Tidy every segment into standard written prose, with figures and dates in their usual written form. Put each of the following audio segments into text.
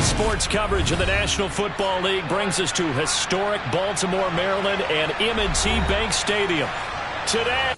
Sports coverage of the National Football League brings us to historic Baltimore, Maryland, and M&T Bank Stadium. Today,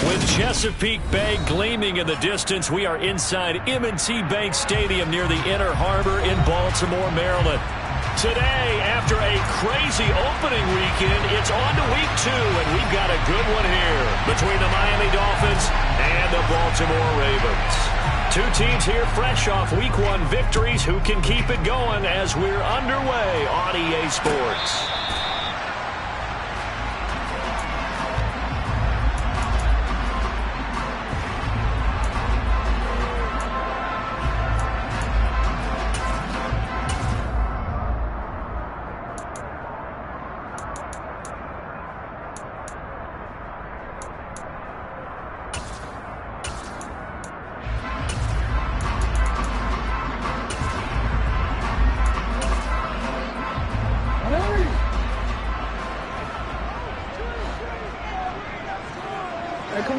with Chesapeake Bay gleaming in the distance, we are inside M&T Bank Stadium near the Inner Harbor in Baltimore, Maryland. Today, after a crazy opening weekend, it's on to week 2, and we've got a good one here between the Miami Dolphins and the Baltimore Ravens. Two teams here fresh off week 1 victories who can keep it going as we're underway on EA Sports.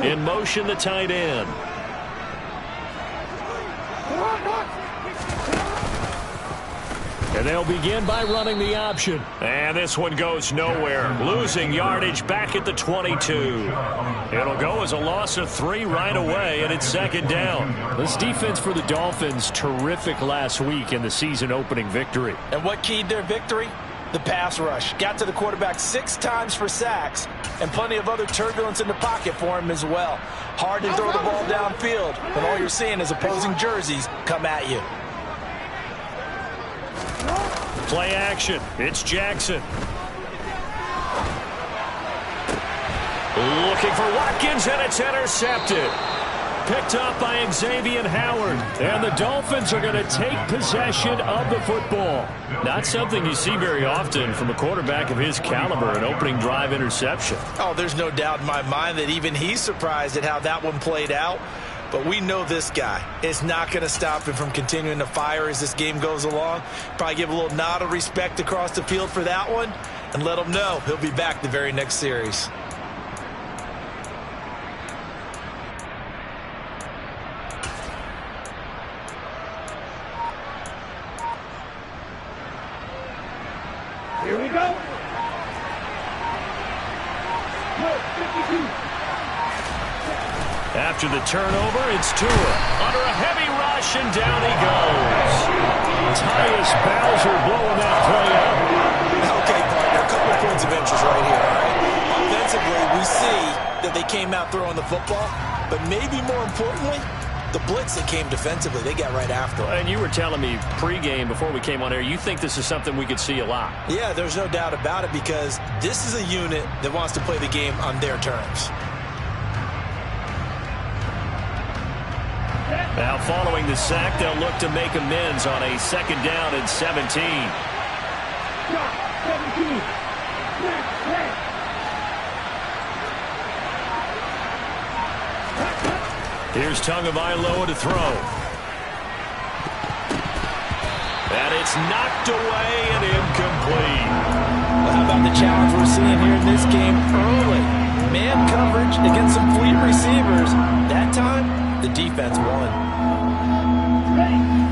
In motion, the tight end. And they'll begin by running the option. And this one goes nowhere. Losing yardage back at the 22. It'll go as a loss of 3 right away, and it's second down. This defense for the Dolphins, terrific last week in the season-opening victory. And what keyed their victory? The pass rush. Got to the quarterback 6 times for sacks, and plenty of other turbulence in the pocket for him as well. Hard to throw the ball downfield when all you're seeing is opposing jerseys come at you. Play action. It's Jackson. Looking for Watkins, and it's intercepted. Picked up by Xavier Howard. And the Dolphins are going to take possession of the football. Not something you see very often from a quarterback of his caliber, an opening drive interception. Oh, there's no doubt in my mind that even he's surprised at how that one played out. But we know this guy is not going to stop him from continuing to fire as this game goes along. Probably give a little nod of respect across the field for that one and let him know he'll be back the very next series. Here we go. After the turnover, it's Tua. Under a heavy rush, and down he goes. Tyus Bowser blowing that play out. Okay, partner, a couple of points of interest right here, all right? Offensively, we see that they came out throwing the football, but maybe more importantly, the blitz that came defensively, they got right after it. And you were telling me pregame before we came on air, you think this is something we could see a lot. Yeah, there's no doubt about it because this is a unit that wants to play the game on their terms. Now following the sack, they'll look to make amends on a second down and 17. Here's Tagovailoa to throw. And it's knocked away and incomplete. Well, how about the challenge we're seeing here in this game early? Man coverage against some fleet receivers. That time, the defense won.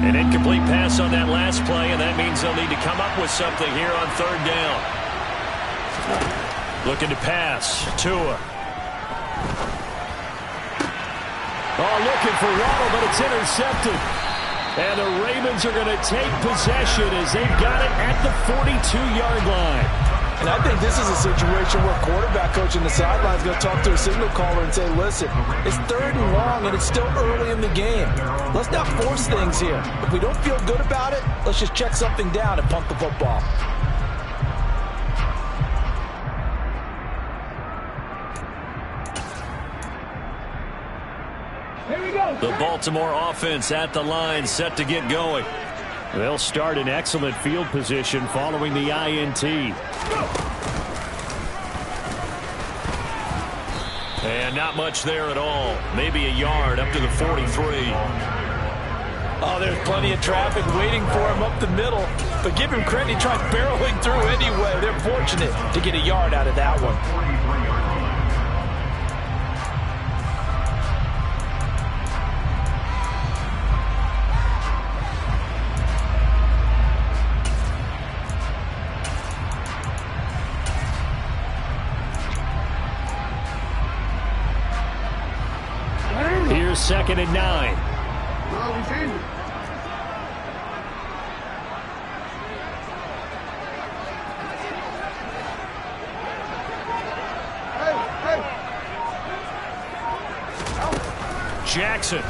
An incomplete pass on that last play, and that means they'll need to come up with something here on third down. Looking to pass. Tua. Oh, looking for Waddle, but it's intercepted. And the Ravens are going to take possession as they've got it at the 42-yard line. And I think this is a situation where quarterback coach in the sideline is going to talk to a signal caller and say, listen, it's 3rd and long and it's still early in the game. Let's not force things here. If we don't feel good about it, let's just check something down and punt the football. Here we go. The Baltimore offense at the line, set to get going. They'll start in excellent field position following the INT. And not much there at all. Maybe a yard up to the 43. Oh, there's plenty of traffic waiting for him up the middle. But give him credit, he tried barreling through anyway. They're fortunate to get a yard out of that one. Here's 2nd and 9. Jackson.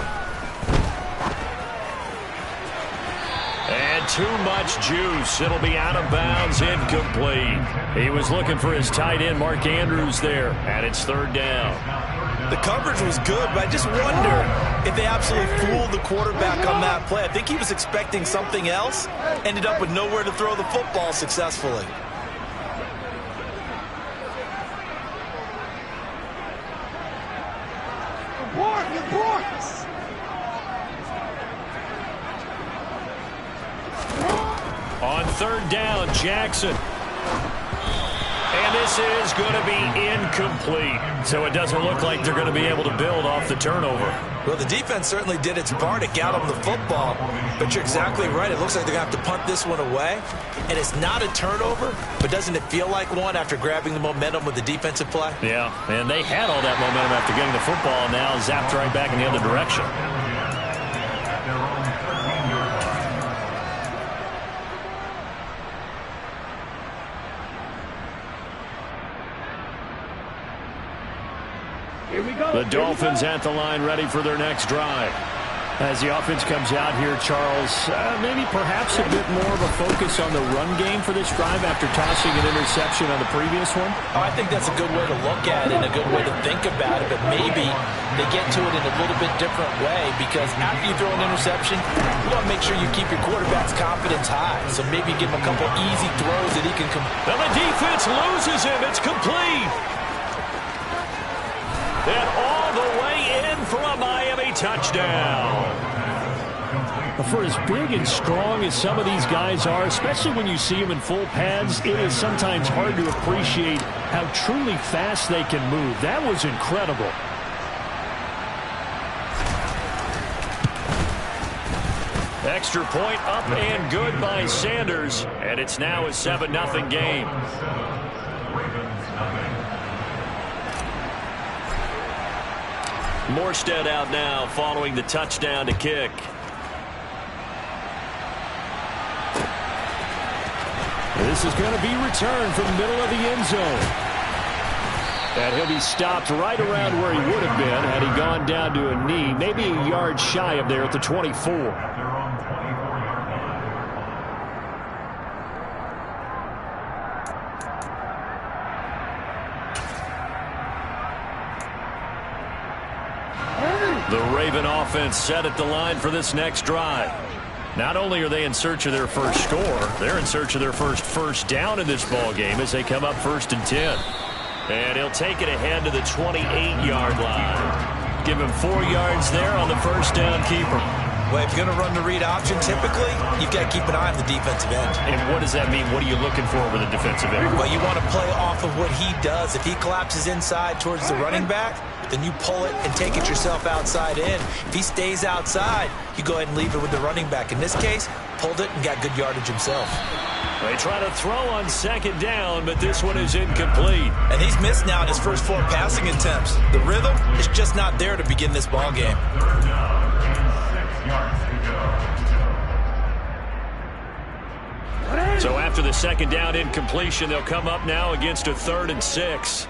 And too much juice. It'll be out of bounds, incomplete. He was looking for his tight end, Mark Andrews, there, and it's 3rd down. The coverage was good, but I just wonder if they absolutely fooled the quarterback on that play. I think he was expecting something else, ended up with nowhere to throw the football successfully. On 3rd down, Jackson. And this is going to be incomplete. So it doesn't look like they're going to be able to build off the turnover. Well, the defense certainly did its part. It got them the football. But you're exactly right. It looks like they're going to have to punt this one away. And it's not a turnover, but doesn't it feel like one after grabbing the momentum with the defensive play? Yeah, and they had all that momentum after getting the football, and now zapped right back in the other direction. Here we go. The Dolphins at the line, ready for their next drive. As the offense comes out here, Charles, maybe perhaps a bit more of a focus on the run game for this drive after tossing an interception on the previous one? Oh, I think that's a good way to look at it and a good way to think about it, but maybe they get to it in a little bit different way because after you throw an interception, you want to make sure you keep your quarterback's confidence high. So maybe give him a couple easy throws that he can Well, the defense loses him. It's complete. And all the way in for a Miami touchdown. For as big and strong as some of these guys are, especially when you see them in full pads, it is sometimes hard to appreciate how truly fast they can move. That was incredible. Extra point up and good by Sanders, and it's now a 7-0 game. Morstead out now following the touchdown to kick. This is going to be returned from the middle of the end zone. And he'll be stopped right around where he would have been had he gone down to a knee, maybe a yard shy of there at the 24. The Raven offense set at the line for this next drive. Not only are they in search of their first score, they're in search of their first down in this ball game as they come up 1st and 10. And he'll take it ahead to the 28-yard line. Give him 4 yards there on the first down keeper. Well, if you're going to run the read option, typically, you've got to keep an eye on the defensive end. And what does that mean? What are you looking for with the defensive end? Well, you want to play off of what he does. If he collapses inside towards the running back, then you pull it and take it yourself outside in. If he stays outside, you go ahead and leave it with the running back. In this case, pulled it and got good yardage himself. They try to throw on 2nd down, but this one is incomplete. And he's missed now in his first 4 passing attempts. The rhythm is just not there to begin this ball game. So after the second down incompletion, they'll come up now against a 3rd and 6.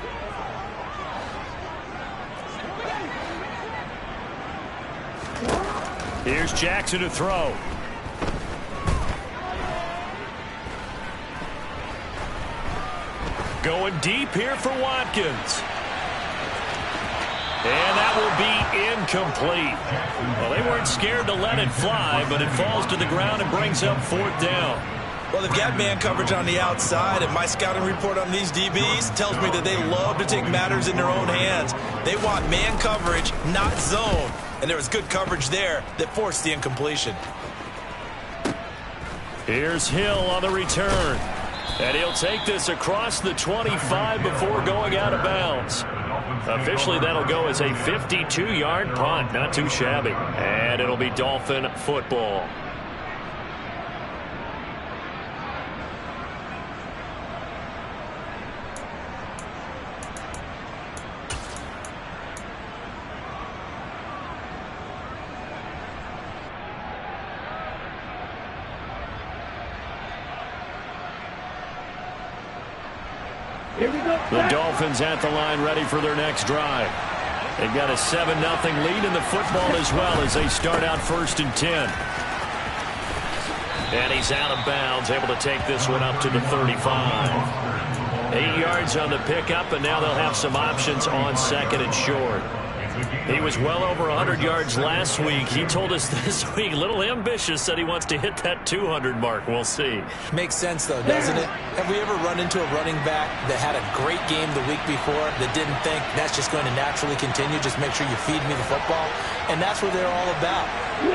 Here's Jackson to throw. Going deep here for Watkins. And that will be incomplete. Well, they weren't scared to let it fly, but it falls to the ground and brings up 4th down. Well, they've got man coverage on the outside, and my scouting report on these DBs tells me that they love to take matters in their own hands. They want man coverage, not zone. And there was good coverage there that forced the incompletion. Here's Hill on the return. And he'll take this across the 25 before going out of bounds. Officially, that'll go as a 52-yard punt. Not too shabby. And it'll be Dolphin football. The Dolphins at the line ready for their next drive. They've got a 7-0 lead in the football as well as they start out 1st and 10. And he's out of bounds, able to take this one up to the 35. 8 yards on the pickup, and now they'll have some options on 2nd and short. He was well over 100 yards last week. He told us this week, a little ambitious, said he wants to hit that 200 mark. We'll see. Makes sense, though, doesn't it? Have we ever run into a running back that had a great game the week before that didn't think that's just going to naturally continue? Just make sure you feed me the football. And that's what they're all about.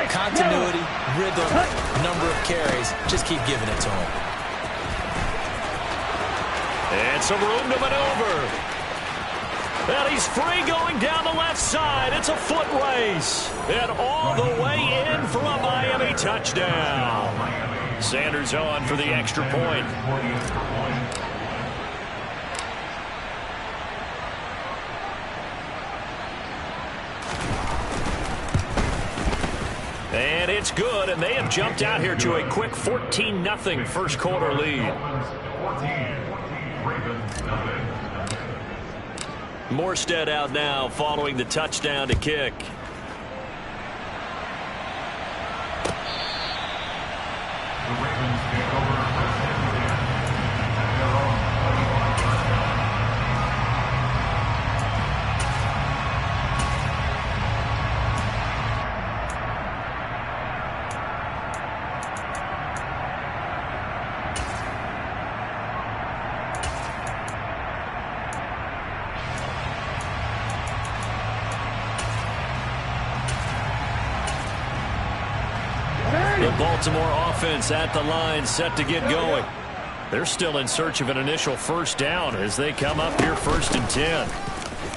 Continuity, rhythm, number of carries. Just keep giving it to him. And some room to maneuver. And he's free going down the left side. It's a foot race. And all the way in for a Miami touchdown. Sanders on for the extra point. And it's good, and they have jumped out here to a quick 14-0 first quarter lead. Morstead out now following the touchdown to kick. The Baltimore offense at the line, set to get going. They're still in search of an initial first down as they come up here 1st and 10.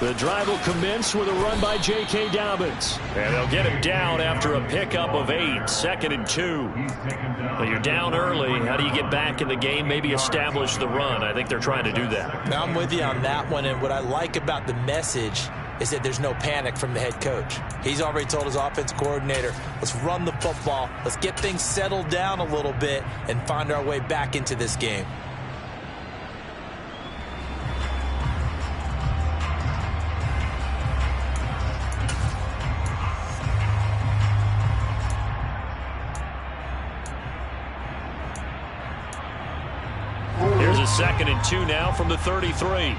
The drive will commence with a run by J.K. Dobbins. And they'll get him down after a pickup of 8, 2nd and 2. Well, you're down early. How do you get back in the game? Maybe establish the run. I think they're trying to do that. Now, I'm with you on that one, and what I like about the message is that there's no panic from the head coach. He's already told his offensive coordinator, let's run the football, let's get things settled down a little bit and find our way back into this game. Here's a 2nd and 2 now from the 33.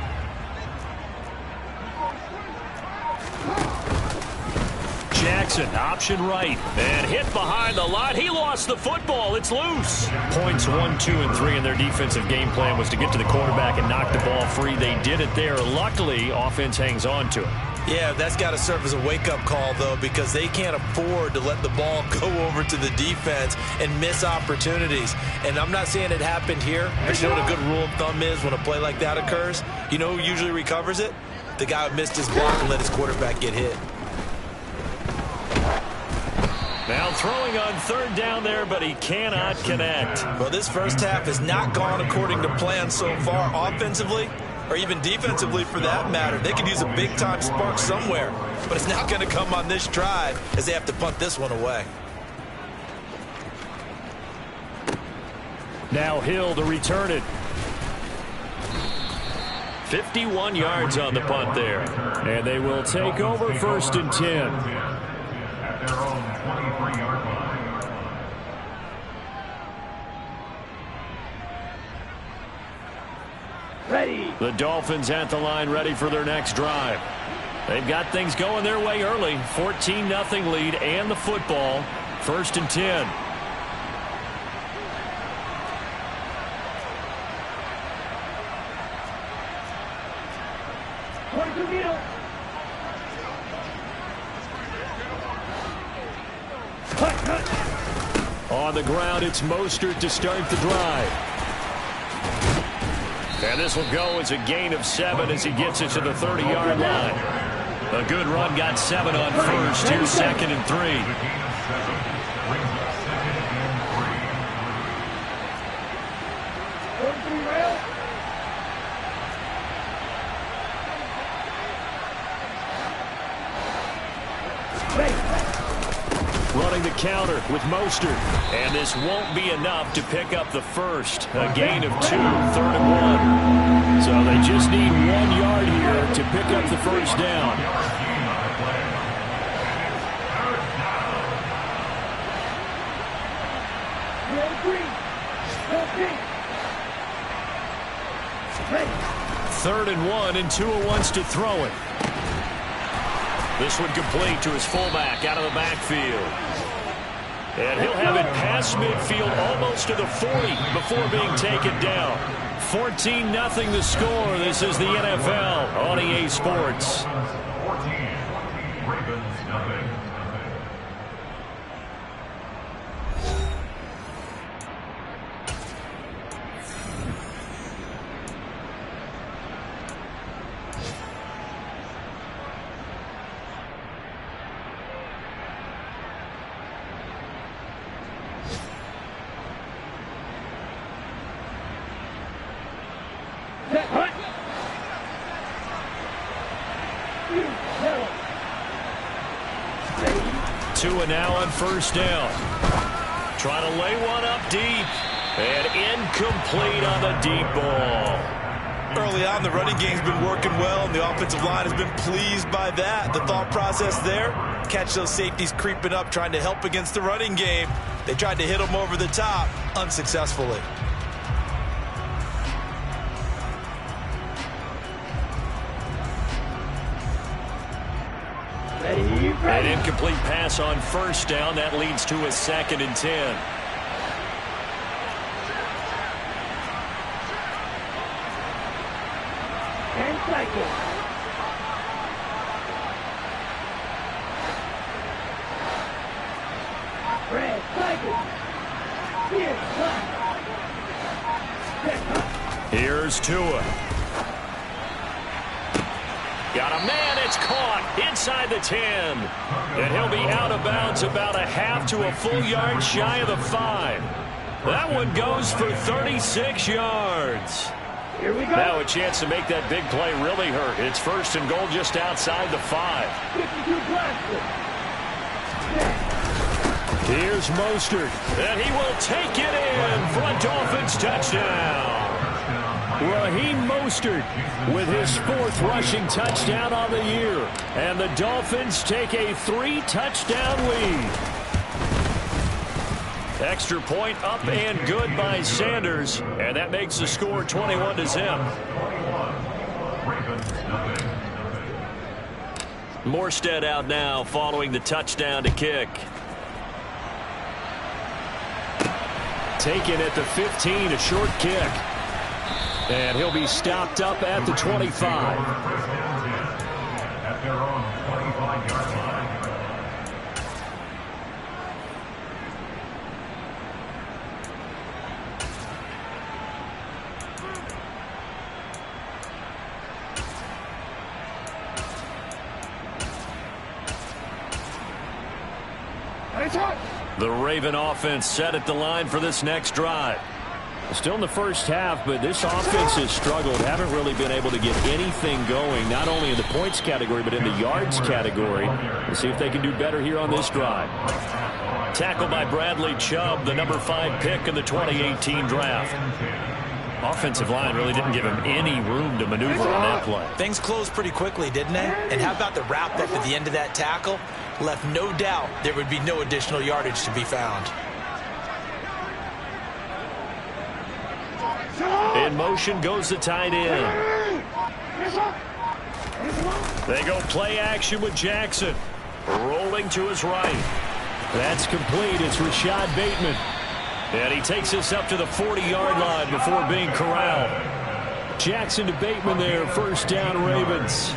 Jackson, option right, and hit behind the line. He lost the football. It's loose. Points 1, 2, and 3 in their defensive game plan was to get to the quarterback and knock the ball free. They did it there. Luckily, offense hangs on to it. Yeah, that's got to serve as a wake-up call, though, because they can't afford to let the ball go over to the defense and miss opportunities. And I'm not saying it happened here, but you know what a good rule of thumb is when a play like that occurs? You know who usually recovers it? The guy who missed his block and let his quarterback get hit. Now throwing on 3rd down there, but he cannot connect. Well, this first half has not gone according to plan so far offensively, or even defensively for that matter. They could use a big-time spark somewhere, but it's not going to come on this drive as they have to punt this one away. Now Hill to return it. 51 yards on the punt there. And they will take over 1st and 10. At their own 23-yard line. Ready. The Dolphins at the line, ready for their next drive. They've got things going their way early. 14-0 lead and the football. 1st and 10. R2G. Cut. On the ground, it's Mostert to start the drive. And this will go as a gain of 7 as he gets it to the 30-yard line. A good run got 7 on first. Here's 2nd and 3. Running the counter with Mostert. And this won't be enough to pick up the first. A gain of 2, 3rd and 1. So they just need 1 yard here to pick up the first down. Third and 1, and Tua wants to throw it. This one complete to his fullback out of the backfield. And he'll have it past midfield almost to the 40 before being taken down. 14-0 the score. This is the NFL on EA Sports. 14, Ravens nothing. Tua now on 1st down. Trying to lay one up deep. And incomplete on the deep ball. Early on, the running game's been working well, and the offensive line has been pleased by that. The thought process there, catch those safeties creeping up, trying to help against the running game. They tried to hit them over the top, unsuccessfully. An incomplete pass on 1st down. That leads to a 2nd and 10. And cycle. Red cycle. Here's Tua. Got a man, it's caught inside the 10. And he'll be out of bounds about a half to a full yard shy of the 5. That one goes for 36 yards. Here we go. Now a chance to make that big play really hurt. It's 1st and goal just outside the 5. 52 blaster. Here's Mostert. And he will take it in for a Dolphins touchdown. Raheem Mostert with his 4th rushing touchdown on the year. And the Dolphins take a 3-touchdown lead. Extra point up and good by Sanders. And that makes the score 21-0. Morstead out now following the touchdown to kick. Taken at the 15, a short kick. And he'll be stopped up at the 25. At their own 25-yard line. The Raven offense set at the line for this next drive. Still in the first half, but this offense has struggled. Haven't really been able to get anything going, not only in the points category, but in the yards category. We'll see if they can do better here on this drive. Tackled by Bradley Chubb, the number 5 pick in the 2018 draft. Offensive line really didn't give him any room to maneuver on that play. Things closed pretty quickly, didn't they? And how about the wrap-up at the end of that tackle? Left no doubt there would be no additional yardage to be found. In motion goes the tight end. They go play action with Jackson. Rolling to his right. That's complete. It's Rashad Bateman. And he takes us up to the 40-yard line before being corralled. Jackson to Bateman there. First down, Ravens.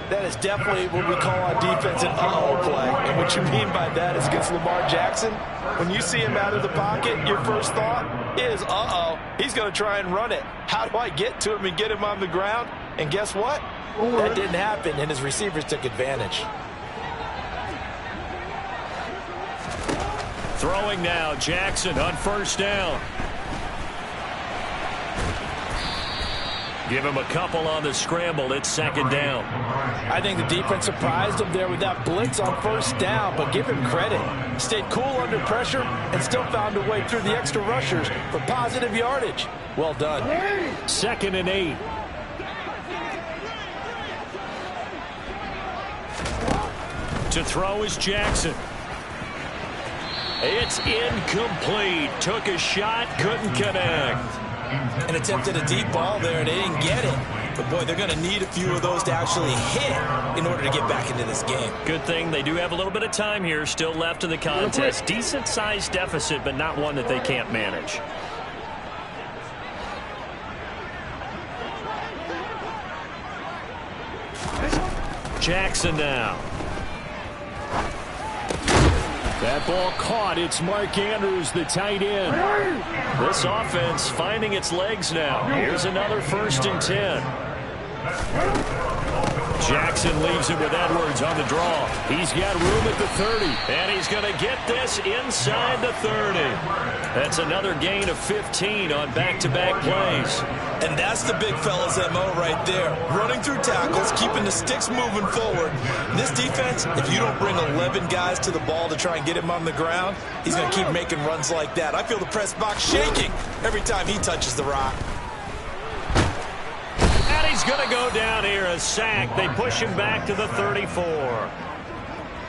That is definitely what we call on defense an uh-oh play. And what you mean by that is against Lamar Jackson, when you see him out of the pocket, your first thought is, uh-oh, he's going to try and run it. How do I get to him and get him on the ground? And guess what? That didn't happen, and his receivers took advantage. Throwing now, Jackson on first down. Give him a couple on the scramble. It's second down. I think the defense surprised him there with that blitz on first down, but give him credit. Stayed cool under pressure and still found a way through the extra rushers for positive yardage. Well done. 2nd and 8. To throw is Jackson. It's incomplete. Took a shot, couldn't connect. And attempted a deep ball there, and they didn't get it. But, boy, they're going to need a few of those to actually hit in order to get back into this game. Good thing they do have a little bit of time here still left in the contest. Decent-sized deficit, but not one that they can't manage. Jackson now. That ball caught. It's Mark Andrews, the tight end. This offense finding its legs now. Here's another 1st and 10. Jackson leaves it with Edwards on the draw. He's got room at the 30. And he's going to get this inside the 30. That's another gain of 15 on back-to-back plays. And that's the big fella's MO right there. Running through tackles, keeping the sticks moving forward. This defense, if you don't bring 11 guys to the ball to try and get him on the ground, he's going to keep making runs like that. I feel the press box shaking every time he touches the rock. And he's going to go down here, a sack. They push him back to the 34.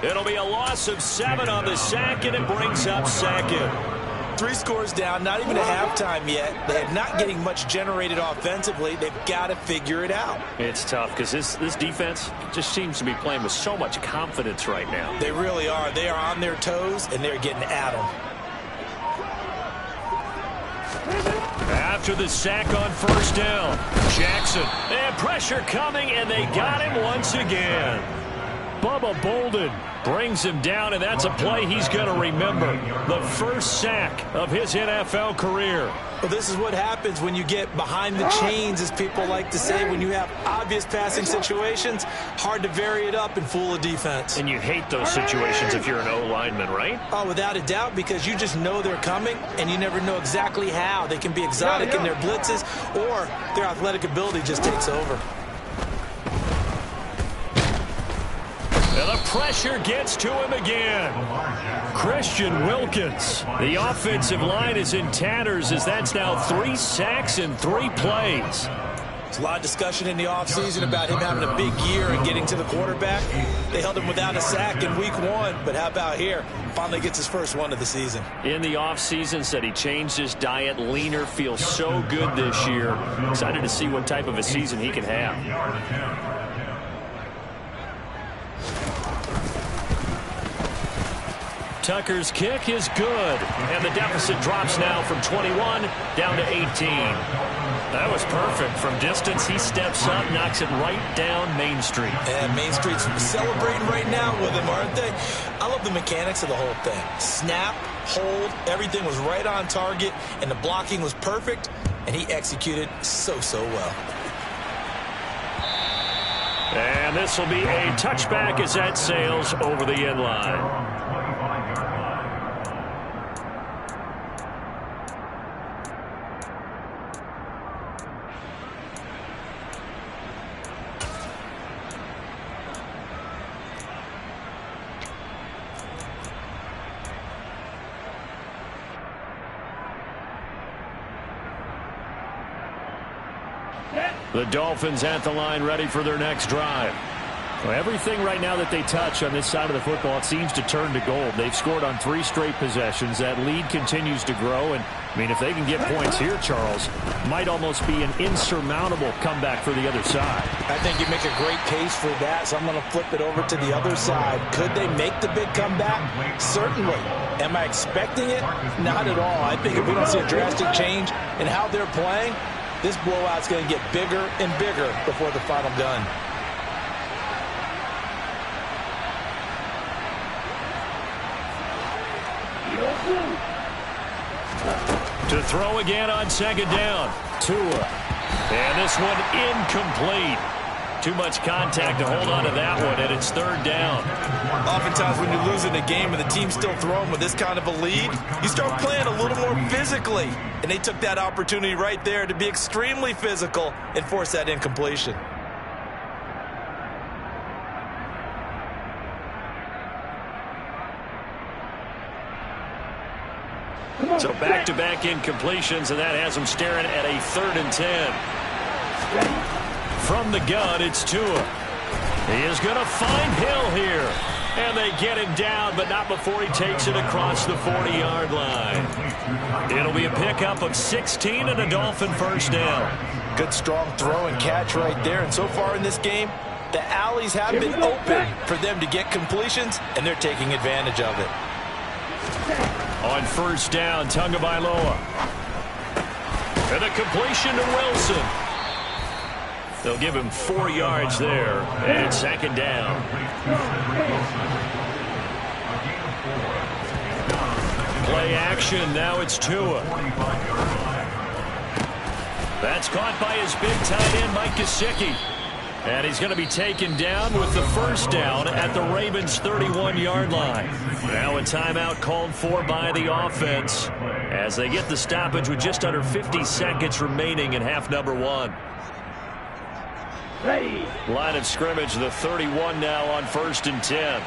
It'll be a loss of 7 on the sack, and it brings up 2nd. 3 scores down, not even a halftime yet. They're not getting much generated offensively. They've got to figure it out. It's tough because this defense just seems to be playing with so much confidence right now. They really are. They are on their toes, and they're getting at them. After the sack on first down, Jackson. And pressure coming, and they got him once again. Bubba Bolden brings him down, and that's a play he's going to remember. The first sack of his NFL career. Well, this is what happens when you get behind the chains, as people like to say. When you have obvious passing situations, hard to vary it up and fool a defense. And you hate those situations if you're an O-lineman, right? Oh, without a doubt, because you just know they're coming, and you never know exactly how. They can be exotic in their blitzes, or their athletic ability just takes over. And the pressure gets to him again. Christian Wilkins. The offensive line is in tatters as that's now 3 sacks in 3 plays. There's a lot of discussion in the offseason about him having a big year and getting to the quarterback. They held him without a sack in week 1, but how about here? Finally gets his first one of the season. In the offseason, said he changed his diet, leaner, feels so good this year. Excited to see what type of a season he can have. Tucker's kick is good, and the deficit drops now from 21 down to 18. That was perfect. From distance, he steps up, knocks it right down Main Street. And Main Street's celebrating right now with him, aren't they? I love the mechanics of the whole thing. Snap, hold, everything was right on target, and the blocking was perfect, and he executed so well. And this will be a touchback as that sails over the end line. The Dolphins at the line ready for their next drive. Well, everything right now that they touch on this side of the football, it seems to turn to gold. They've scored on 3 straight possessions. That lead continues to grow. And, I mean, if they can get points here, Charles, might almost be an insurmountable comeback for the other side. I think you make a great case for that, so I'm going to flip it over to the other side. Could they make the big comeback? Certainly. Am I expecting it? Not at all. I think if we don't see a drastic change in how they're playing, this blowout's going to get bigger and bigger before the final gun. To throw again on second down. Tua. And this one incomplete. Too much contact to hold on to that one, and it's third down. Oftentimes when you're losing a game and the team's still throwing with this kind of a lead, you start playing a little more physically. And they took that opportunity right there to be extremely physical and force that incompletion. So back-to-back incompletions, and that has them staring at a 3rd and 10. From the gun, it's Tua. He is going to find Hill here. And they get him down, but not before he takes it across the 40-yard line. It'll be a pickup of 16 and a Dolphin first down. Good strong throw and catch right there. And so far in this game, the alleys have been open for them to get completions, and they're taking advantage of it. On first down, Tagovailoa. And a completion to Wilson. They'll give him 4 yards there, and it's second down. Play action, now it's Tua. That's caught by his big tight end, Mike Gesicki. And he's going to be taken down with the first down at the Ravens' 31-yard line. Now a timeout called for by the offense as they get the stoppage with just under 50 seconds remaining in half number 1. Ready. Line of scrimmage, the 31 now on 1st and 10.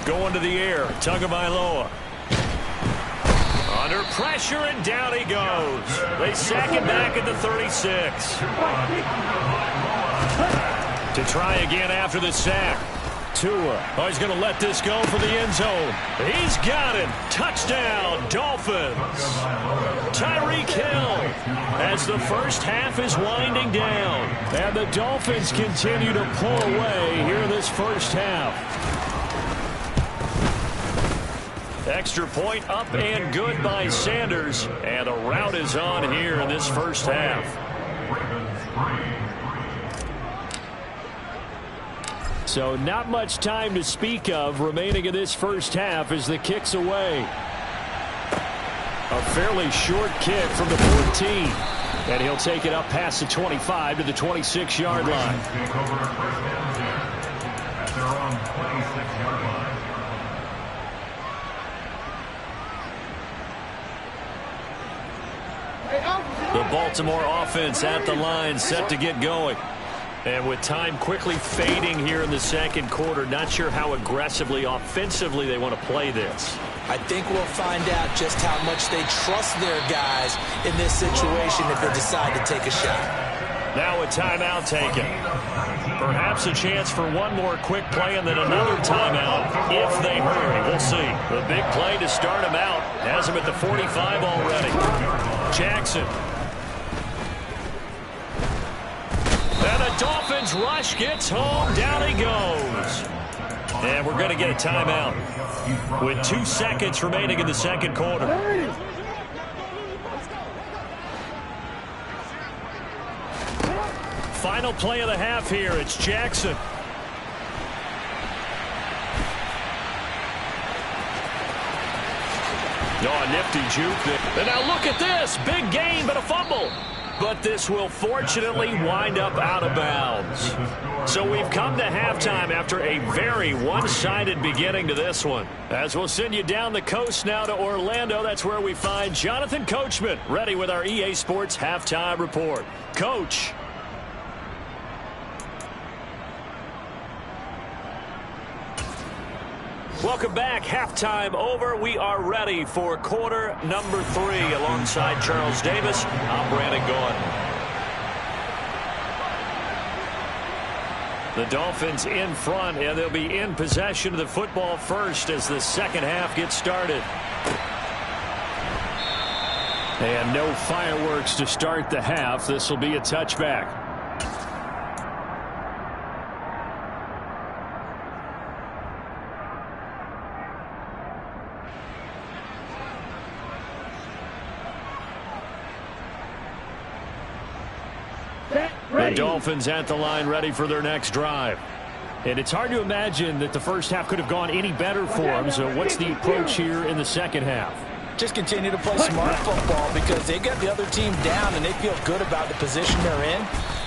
Going to the air, Tagovailoa. Under pressure, and down he goes. They sack him back at the 36. To try again after the sack. Tua. Oh, he's going to let this go for the end zone. He's got it. Touchdown, Dolphins. Tyreek Hill as the first half is winding down. And the Dolphins continue to pull away here in this first half. Extra point up and good by Sanders. And the rout is on here in this first half. So not much time to speak of remaining in this first half as the kick's away. A fairly short kick from the 14. And he'll take it up past the 25 to the 26-yard line. The Baltimore offense at the line, set to get going. And with time quickly fading here in the second quarter, not sure how aggressively, offensively they want to play this. I think we'll find out just how much they trust their guys in this situation if they decide to take a shot. Now a timeout taken. Perhaps a chance for one more quick play and then another timeout if they hurry. We'll see. The big play to start him out has him at the 45 already. Jackson. And the Dolphins rush gets home. Down he goes. And we're going to get a timeout with 2 seconds remaining in the second quarter. Final play of the half here. It's Jackson. Oh, a nifty juke there. And now look at this. Big gain, but a fumble. But this will fortunately wind up out of bounds. So we've come to halftime after a very one-sided beginning to this one. As we'll send you down the coast now to Orlando, that's where we find Jonathan Coachman ready with our EA Sports Halftime Report. Coach. Welcome back. Halftime over. We are ready for quarter number 3. Alongside Charles Davis, I'm Brandon Gordon. The Dolphins in front, and they'll be in possession of the football first as the second half gets started. And no fireworks to start the half. This will be a touchback. The Dolphins at the line, ready for their next drive. And it's hard to imagine that the first half could have gone any better for them. So what's the approach here in the second half? Just continue to play smart football because they got the other team down and they feel good about the position they're in.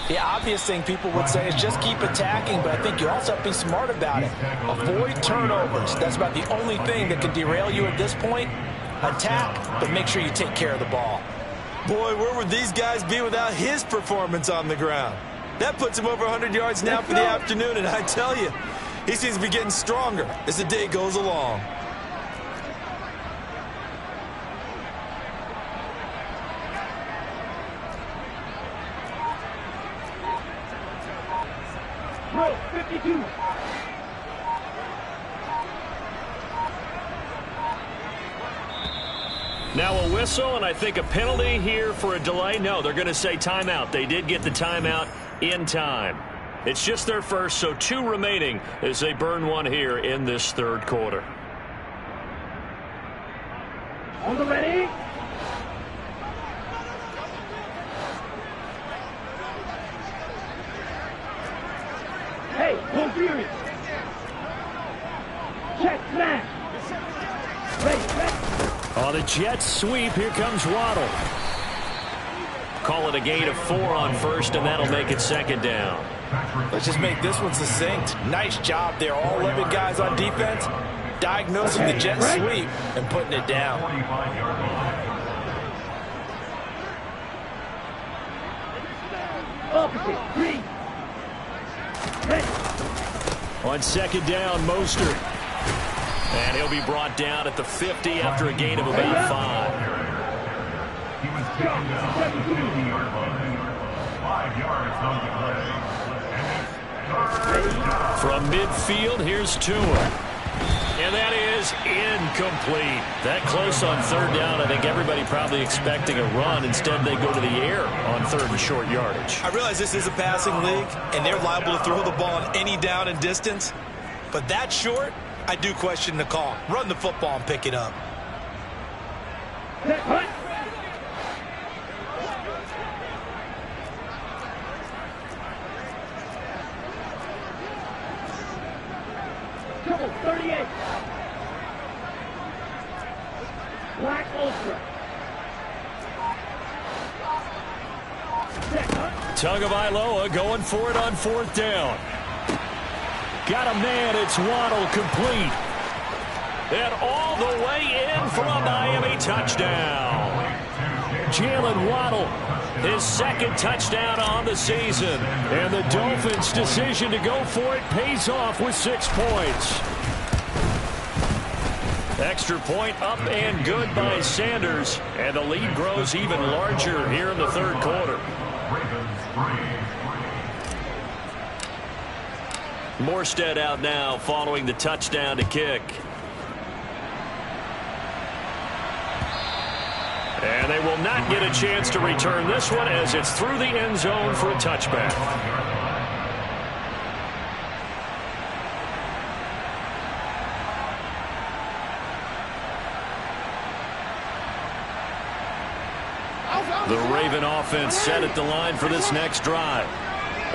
The obvious thing people would say is just keep attacking, but I think you also have to be smart about it. Avoid turnovers. That's about the only thing that can derail you at this point. Attack, but make sure you take care of the ball. Boy, where would these guys be without his performance on the ground? That puts him over 100 yards now for the afternoon, and I tell you, he seems to be getting stronger as the day goes along. Row 52. Now a whistle, and I think a penalty here for a delay. No, they're going to say timeout. They did get the timeout in time. It's just their first, so 2 remaining as they burn one here in this third quarter. On the ready. Hey, go furious. Check smash. Ready, set. On the Jets sweep, here comes Waddle. Call it a gain of 4 on first, and that'll make it second down. Let's just make this one succinct. Nice job there. All 11 guys on defense diagnosing the jet sweep and putting it down. Opposite, 3. Ready. On second down, Mostert. And he'll be brought down at the 50 after a gain of about 5. He was taken down at the 50-yard line. 5 yards on the play. And it's third down. From midfield, here's Tua. And that is incomplete. That close on third down, I think everybody probably expecting a run. Instead, they go to the air on third and short yardage. I realize this is a passing league, and they're liable to throw the ball on any down and distance. But that short, I do question the call. Run the football and pick it up. Set, hunt. Trouble 38. Black Ultra. Set, hunt. Tagovailoa going for it on fourth down. Got a man, it's Waddle, complete. And all the way in for a Miami touchdown. Jalen Waddle, his second touchdown on the season. And the Dolphins' decision to go for it pays off with 6 points. Extra point up and good by Sanders. And the lead grows even larger here in the third quarter. Morstead out now following the touchdown to kick. And they will not get a chance to return this one as it's through the end zone for a touchback. The Raven offense set at the line for this next drive.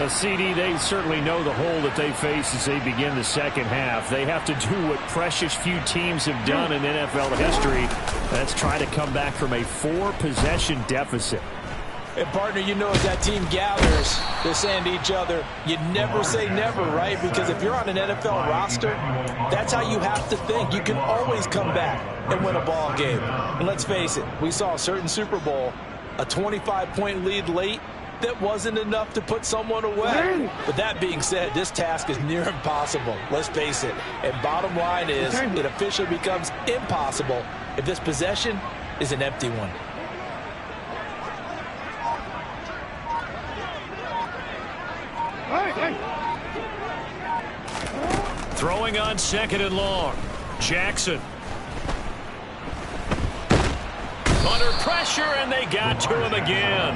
CD, they certainly know the hole that they face as they begin the second half. They have to do what precious few teams have done in NFL history. That's try to come back from a 4-possession deficit. And, partner, you know as that team gathers, they're saying to each other, you never say never, right? Because if you're on an NFL roster, that's how you have to think. You can always come back and win a ball game. And let's face it, we saw a certain Super Bowl, a 25-point lead late, that wasn't enough to put someone away. But that being said, this task is near impossible. Let's face it. And bottom line is, it officially becomes impossible if this possession is an empty one. Throwing on 2nd and long. Jackson. Under pressure, and they got to him again.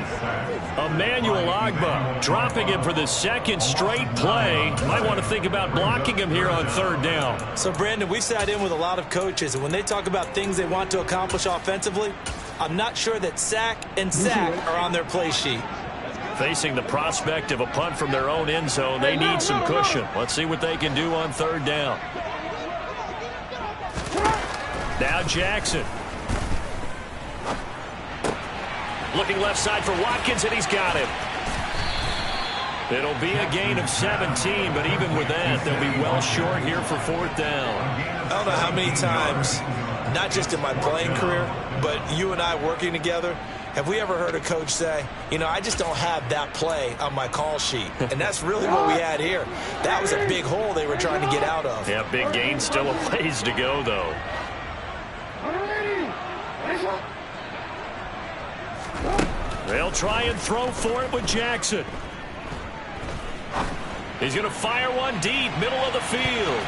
Emmanuel Agba dropping him for the 2nd straight play. Might want to think about blocking him here on 3rd down. So, Brandon, we sat in with a lot of coaches, and when they talk about things they want to accomplish offensively, I'm not sure that sack and sack are on their play sheet. Facing the prospect of a punt from their own end zone, they need some cushion. Let's see what they can do on 3rd down. Now Jackson. Looking left side for Watkins, and he's got him. It'll be a gain of 17, but even with that, they'll be well short here for 4th down. I don't know how many times, not just in my playing career, but you and I working together, have we ever heard a coach say, you know, I just don't have that play on my call sheet? And that's really what we had here. That was a big hole they were trying to get out of. Yeah, big gain, still a ways to go, though. They'll try and throw for it with Jackson. He's going to fire one deep, middle of the field.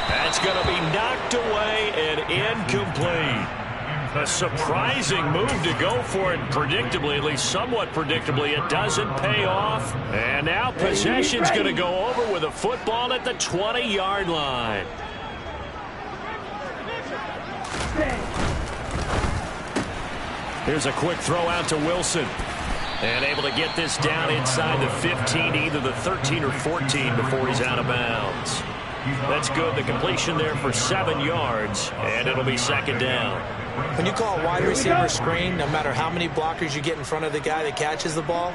That's going to be knocked away and incomplete. A surprising move to go for it. Predictably, at least somewhat predictably, it doesn't pay off. And now possession's going to go over with a football at the 20-yard line. Here's a quick throw out to Wilson. And able to get this down inside the 15, either the 13 or 14 before he's out of bounds. That's good. The completion there for 7 yards, and it'll be 2nd down. When you call a wide receiver screen, no matter how many blockers you get in front of the guy that catches the ball,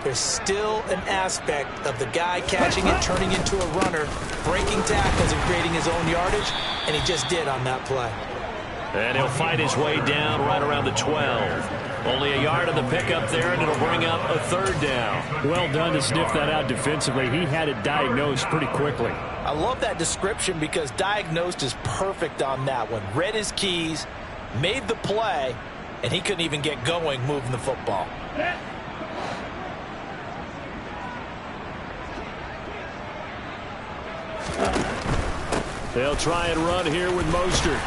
there's still an aspect of the guy catching it, turning into a runner, breaking tackles and creating his own yardage, and he just did on that play. And he'll fight his way down right around the 12. Only a yard on the pickup there, and it'll bring up a 3rd down. Well done to sniff that out defensively. He had it diagnosed pretty quickly. I love that description because diagnosed is perfect on that one. Read his keys, made the play, and he couldn't even get going moving the football. They'll try and run here with Mostert.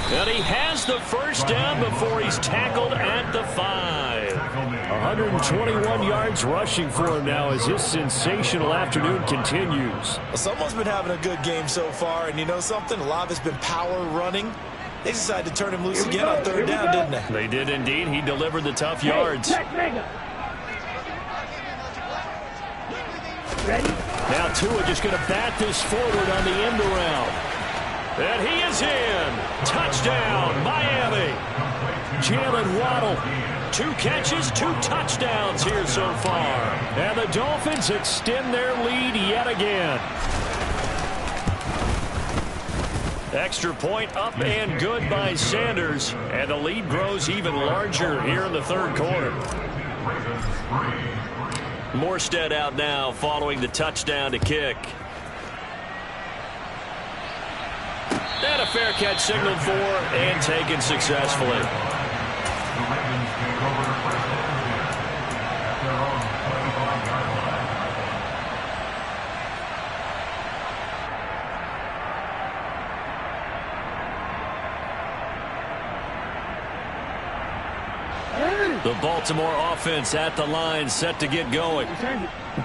And he has the 1st down before he's tackled at the 5. 121 yards rushing for him now as his sensational afternoon continues. Well, someone's been having a good game so far, and you know something? A lot of it's been power running. They decided to turn him loose again on 3rd down, didn't they? They did indeed. He delivered the tough yards. Ready? Now Tua just going to bat this forward on the end around. And he is in. Touchdown, Miami. Jalen Waddle. 2 catches, 2 touchdowns here so far. And the Dolphins extend their lead yet again. Extra point up and good by Sanders. And the lead grows even larger here in the 3rd quarter. Morstead out now following the touchdown to kick. And a fair catch signaled for and taken successfully. The Baltimore offense at the line, set to get going.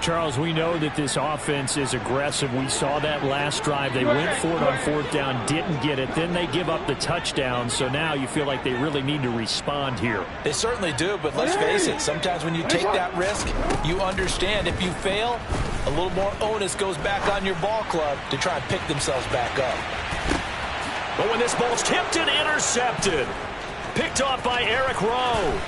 Charles, we know that this offense is aggressive. We saw that last drive. They went for it on 4th down, didn't get it. Then they give up the touchdown. So now you feel like they really need to respond here. They certainly do, but let's face it. Sometimes when you take that risk, you understand if you fail, a little more onus goes back on your ball club to try and pick themselves back up. But when this ball's tipped and intercepted, picked off by Eric Rowe.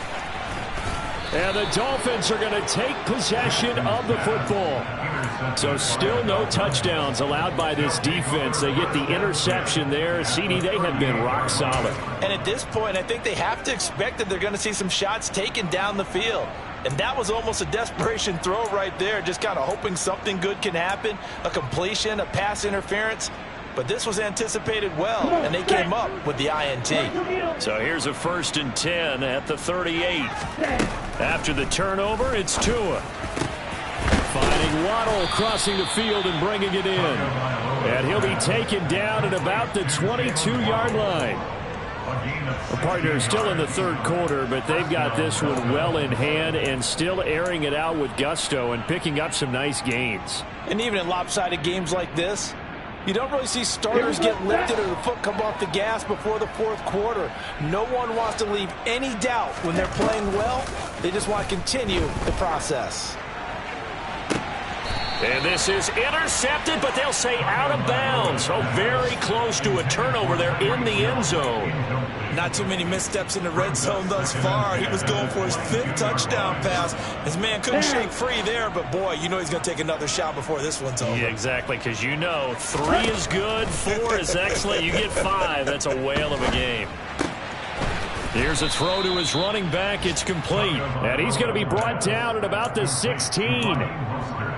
And the Dolphins are going to take possession of the football. So still no touchdowns allowed by this defense. They get the interception there. CD, they have been rock solid. And at this point, I think they have to expect that they're going to see some shots taken down the field. And that was almost a desperation throw right there, just kind of hoping something good can happen, a completion, a pass interference. But this was anticipated well, and they came up with the INT. So here's a 1st and 10 at the 38. After the turnover, it's Tua. Finding Waddle, crossing the field and bringing it in. And he'll be taken down at about the 22-yard line. The partner is still in the 3rd quarter, but they've got this one well in hand and still airing it out with gusto and picking up some nice gains. And even in lopsided games like this, you don't really see starters get lifted or the foot come off the gas before the 4th quarter. No one wants to leave any doubt when they're playing well. They just want to continue the process. And this is intercepted, but they'll say out of bounds. Oh, very close to a turnover there in the end zone. Not too many missteps in the red zone thus far. He was going for his 5th touchdown pass. His man couldn't shake free there, but boy, you know he's going to take another shot before this one's over. Yeah, exactly, because you know 3 is good, 4 is excellent. You get 5. That's a whale of a game. Here's a throw to his running back. It's complete. And he's going to be brought down at about the 16.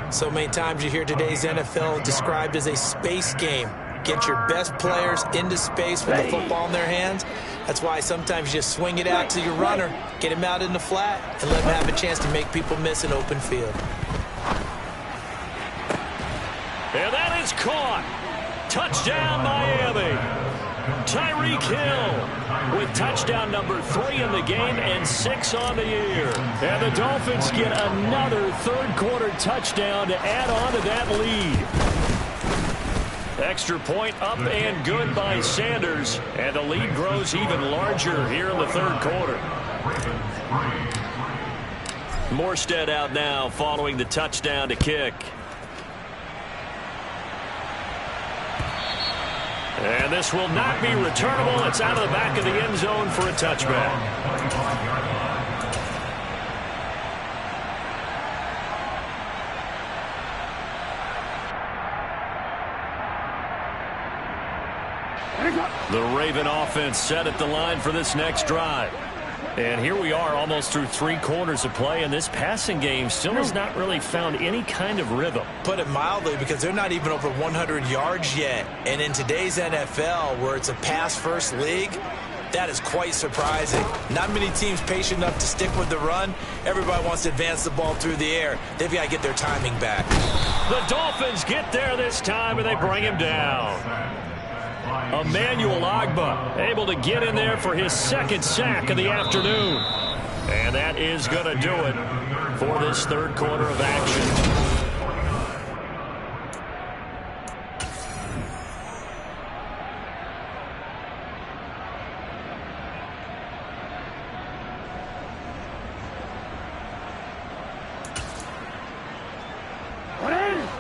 So many times you hear today's NFL described as a space game. Get your best players into space with the football in their hands. That's why sometimes you just swing it out to your runner, get him out in the flat, and let him have a chance to make people miss an open field. And that is caught. Touchdown, Miami. Tyreek Hill with touchdown number 3 in the game and 6 on the year. And the Dolphins get another 3rd quarter touchdown to add on to that lead. Extra point up and good by Sanders. And the lead grows even larger here in the 3rd quarter. Morstead out now following the touchdown to kick. And this will not be returnable. It's out of the back of the end zone for a touchback. The Raven offense set at the line for this next drive. And here we are almost through 3 quarters of play, and this passing game still has not really found any kind of rhythm. Put it mildly, because they're not even over 100 yards yet. And in today's NFL, where it's a pass-first league, that is quite surprising. Not many teams patient enough to stick with the run. Everybody wants to advance the ball through the air. They've got to get their timing back. The Dolphins get there this time, and they bring him down. Emmanuel Ogbah able to get in there for his 2nd sack of the afternoon. And that is going to do it for this 3rd quarter of action.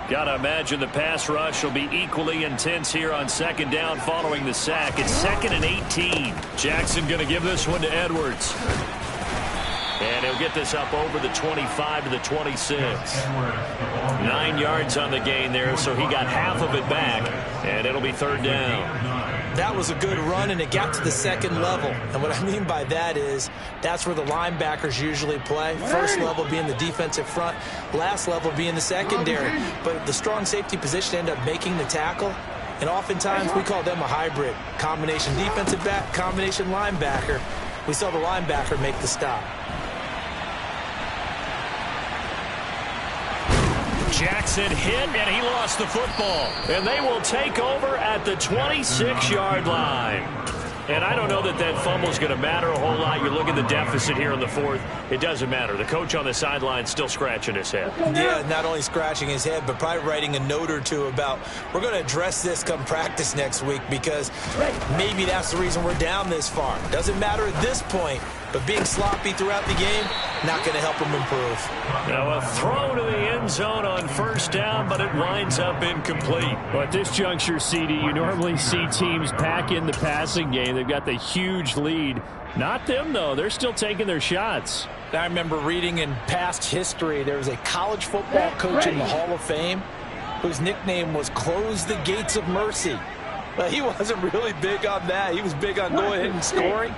Gotta imagine the pass rush will be equally intense here on 2nd down following the sack. It's 2nd and 18. Jackson gonna give this one to Edwards. And he'll get this up over the 25 to the 26. 9 yards on the gain there, so he got half of it back, and it'll be 3rd down. That was a good run, and it got to the 2nd level. And what I mean by that is that's where the linebackers usually play. 1st level being the defensive front, last level being the secondary. But the strong safety position ended up making the tackle. And oftentimes we call them a hybrid. Combination defensive back, combination linebacker. We saw the linebacker make the stop. Jackson hit, and he lost the football. And they will take over at the 26-yard line. And I don't know that that fumble is going to matter a whole lot. You look at the deficit here in the 4th. It doesn't matter. The coach on the sideline still scratching his head. Yeah, not only scratching his head, but probably writing a note or two about we're going to address this come practice next week, because maybe that's the reason we're down this far. Doesn't matter at this point, but being sloppy throughout the game, not going to help him improve. Now a throw to the end zone on 1st down, but it winds up incomplete. Well, at this juncture, CD, you normally see teams pack in the passing game. They've got the huge lead. Not them, though. They're still taking their shots. I remember reading in past history, there was a college football coach in the Hall of Fame whose nickname was Close the Gates of Mercy. But he wasn't really big on that. He was big on going ahead and scoring.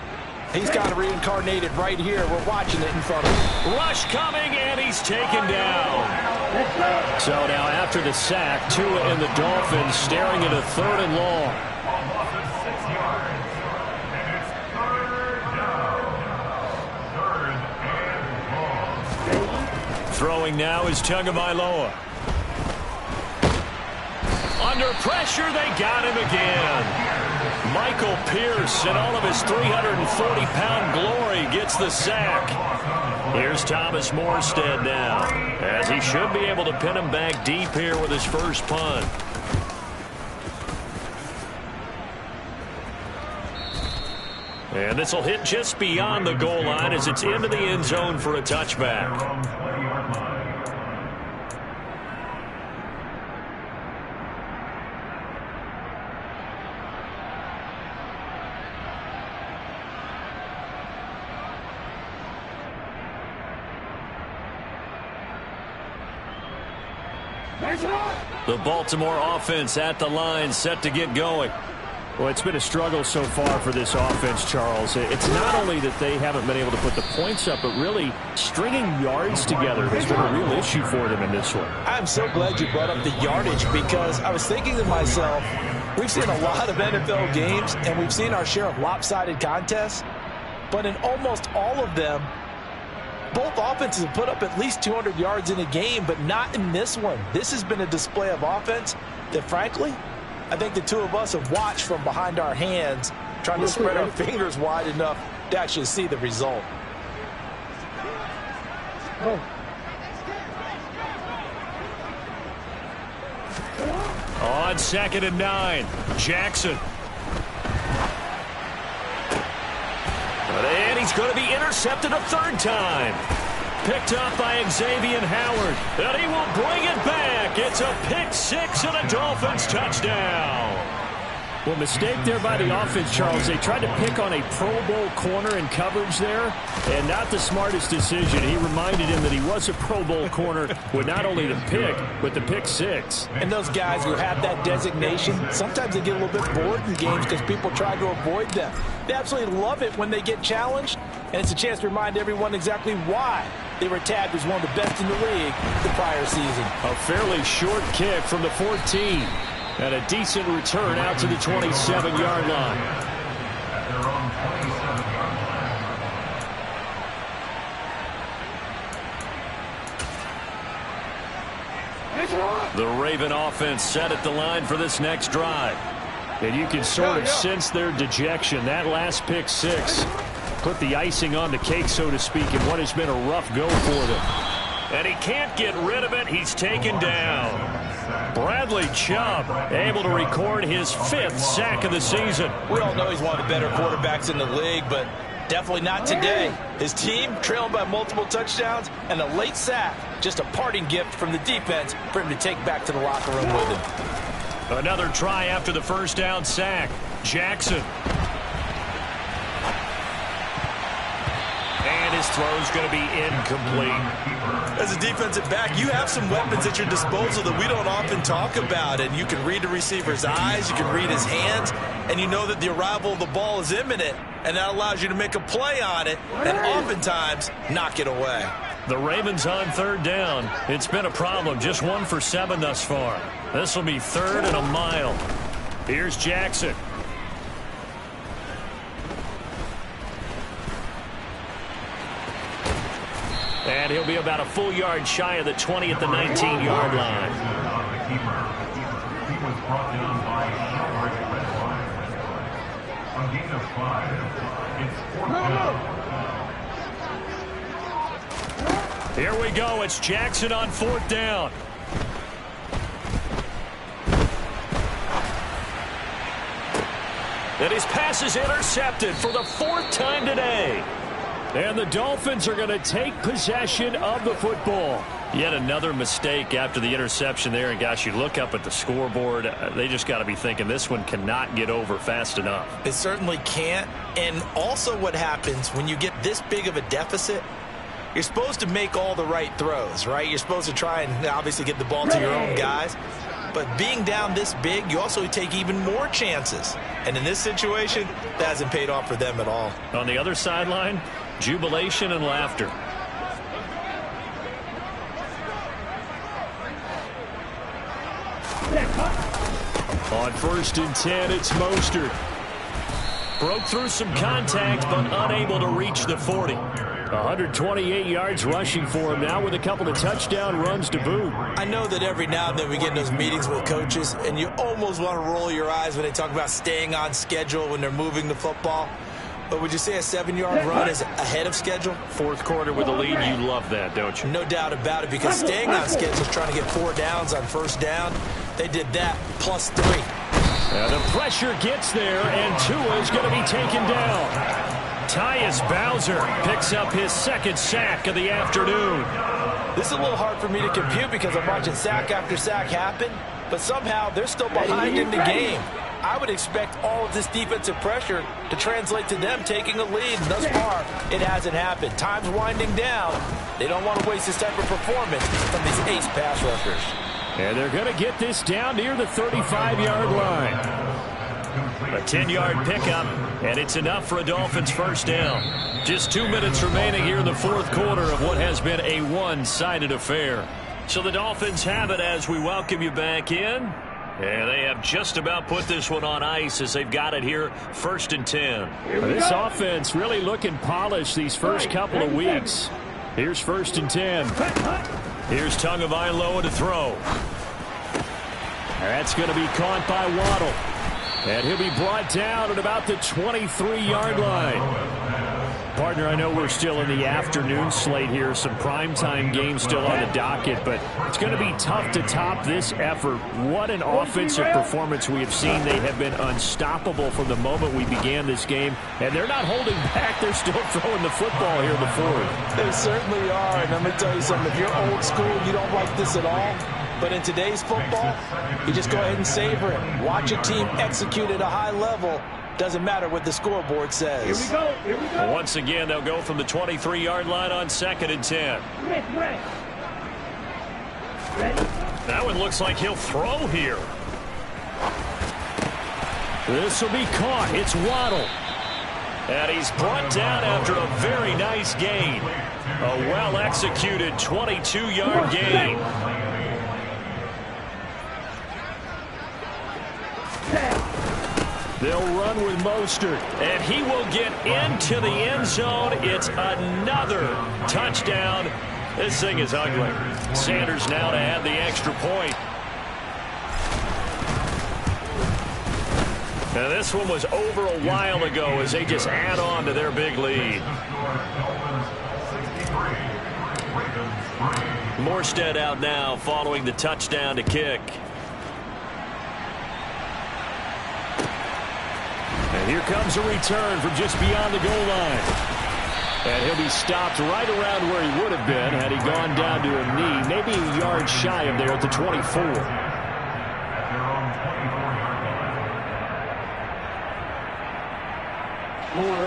He's kind of reincarnated right here. We're watching it in front of him. Rush coming, and he's taken down. So now after the sack, Tua and the Dolphins staring at a 3rd and long. Almost 6 yards. And it's 3rd down. 3rd and long. Throwing now is Tagovailoa. Under pressure, they got him again. Michael Pierce, in all of his 340-pound glory, gets the sack. Here's Thomas Morstead now, as he should be able to pin him back deep here with his first punt. And this will hit just beyond the goal line as it's into the end zone for a touchback. The Baltimore offense at the line, set to get going. Well, it's been a struggle so far for this offense, Charles. It's not only that they haven't been able to put the points up, but really stringing yards together has been a real issue for them in this one. I'm so glad you brought up the yardage, because I was thinking to myself, we've seen a lot of NFL games, and we've seen our share of lopsided contests, but in almost all of them, both offenses have put up at least 200 yards in a game, but not in this one. This has been a display of offense that, frankly, I think the two of us have watched from behind our hands, trying to spread our fingers wide enough to actually see the result. On 2nd and 9, Jackson. And he's going to be intercepted a 3rd time. Picked up by Xavier Howard. And he will bring it back. It's a pick 6 and a Dolphins touchdown. Well, mistake there by the offense, Charles. They tried to pick on a Pro Bowl corner in coverage there, and not the smartest decision. He reminded him that he was a Pro Bowl corner with not only the pick, but the pick 6. And those guys who have that designation, sometimes they get a little bit bored in games because people try to avoid them. They absolutely love it when they get challenged, and it's a chance to remind everyone exactly why they were tagged as one of the best in the league the prior season. A fairly short kick from the 14. And a decent return out to the 27-yard line. At their own 27-yard line. The Raven offense set at the line for this next drive. And you can sort of sense their dejection. That last pick 6 put the icing on the cake, so to speak, in what has been a rough go for them. And he can't get rid of it. He's taken down. Bradley Chubb able to record his 5th sack of the season. We all know he's one of the better quarterbacks in the league, but definitely not today. His team trailing by multiple touchdowns, and a late sack, just a parting gift from the defense for him to take back to the locker room with him. Another try after the first down sack. Jackson. And his throw's going to be incomplete. As a defensive back, you have some weapons at your disposal that we don't often talk about, and you can read the receiver's eyes, you can read his hands, and you know that the arrival of the ball is imminent, and that allows you to make a play on it and oftentimes knock it away. The Ravens on 3rd down. It's been a problem. Just 1 for 7 thus far. This will be 3rd and a mile. Here's Jackson. And he'll be about a full yard shy of the 20 at the 19-yard line. He was brought down by short red line. A gain of 5. It's 4th down. Here we go. It's Jackson on 4th down. And his pass is intercepted for the 4th time today. And the Dolphins are going to take possession of the football. Yet another mistake after the interception there. And, gosh, you look up at the scoreboard. They just got to be thinking this one cannot get over fast enough. It certainly can't. And also what happens when you get this big of a deficit, you're supposed to make all the right throws, right? You're supposed to try and obviously get the ball to your own guys. But being down this big, you also take even more chances. And in this situation, that hasn't paid off for them at all. On the other sideline, jubilation and laughter. On 1st and 10, it's Mostert. Broke through some contact, but unable to reach the 40. 128 yards rushing for him now with a couple of touchdown runs to boot. I know that every now and then we get in those meetings with coaches, and you almost want to roll your eyes when they talk about staying on schedule when they're moving the football. But would you say a 7-yard run is ahead of schedule? Fourth quarter with a lead, you love that, don't you? No doubt about it, because staying on schedule is trying to get 4 downs on 1st down. They did that plus 3. And the pressure gets there, and Tua is going to be taken down. Tyus Bowser picks up his 2nd sack of the afternoon. This is a little hard for me to compute because I'm watching sack after sack happen, but somehow they're still behind in the game. I would expect all of this defensive pressure to translate to them taking a lead. Thus far, it hasn't happened. Time's winding down. They don't want to waste this type of performance from these ace pass rushers. And they're going to get this down near the 35-yard line. A 10-yard pickup, and it's enough for a Dolphins 1st down. Just 2 minutes remaining here in the 4th quarter of what has been a one-sided affair. So the Dolphins have it as we welcome you back in. And they have just about put this one on ice as they've got it here, 1st and 10. This offense really looking polished these first couple of weeks. Here's 1st and 10. Here's Tagovailoa to throw. That's going to be caught by Waddle. And he'll be brought down at about the 23-yard line. Partner, I know we're still in the afternoon slate here. Some primetime games still on the docket, but it's going to be tough to top this effort. What an offensive performance we have seen. They have been unstoppable from the moment we began this game, and they're not holding back. They're still throwing the football here in the 4th. They certainly are, and let me tell you something. If you're old school, you don't like this at all. But in today's football, you just go ahead and savor it. Watch a team execute at a high level. Doesn't matter what the scoreboard says. Here we go. Here we go. Once again, they'll go from the 23-yard line on 2nd and 10. Ready. That one looks like he'll throw here. This will be caught. It's Waddle. And he's brought down after a very nice gain. A well-executed 22-yard gain. They'll run with Mostert. And he will get into the end zone. It's another touchdown. This thing is ugly. Sanders now to add the extra point. And this one was over a while ago as they just add on to their big lead. Morstead out now following the touchdown to kick. And here comes a return from just beyond the goal line. And he'll be stopped right around where he would have been had he gone down to a knee, maybe a yard shy of there at the 24.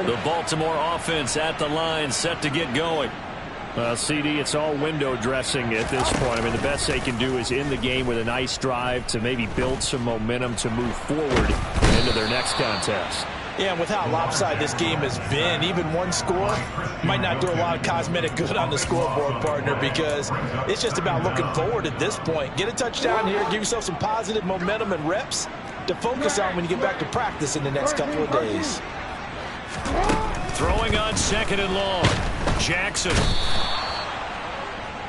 The Baltimore offense at the line, set to get going. CD, it's all window dressing at this point. I mean, the best they can do is in the game with a nice drive to maybe build some momentum to move forward into their next contest. Yeah, and with how lopsided this game has been, even one score might not do a lot of cosmetic good on the scoreboard, partner, because it's just about looking forward at this point. Get a touchdown here, give yourself some positive momentum and reps to focus on when you get back to practice in the next couple of days. Throwing on 2nd and long. Jackson.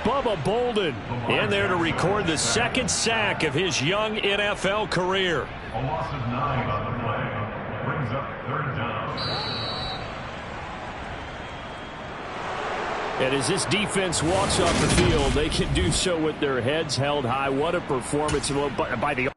Bubba Bolden in there to record the 2nd sack of his young NFL career. A loss of 9 on the play. Brings up 3rd down. And as this defense walks off the field, they can do so with their heads held high. What a performance by the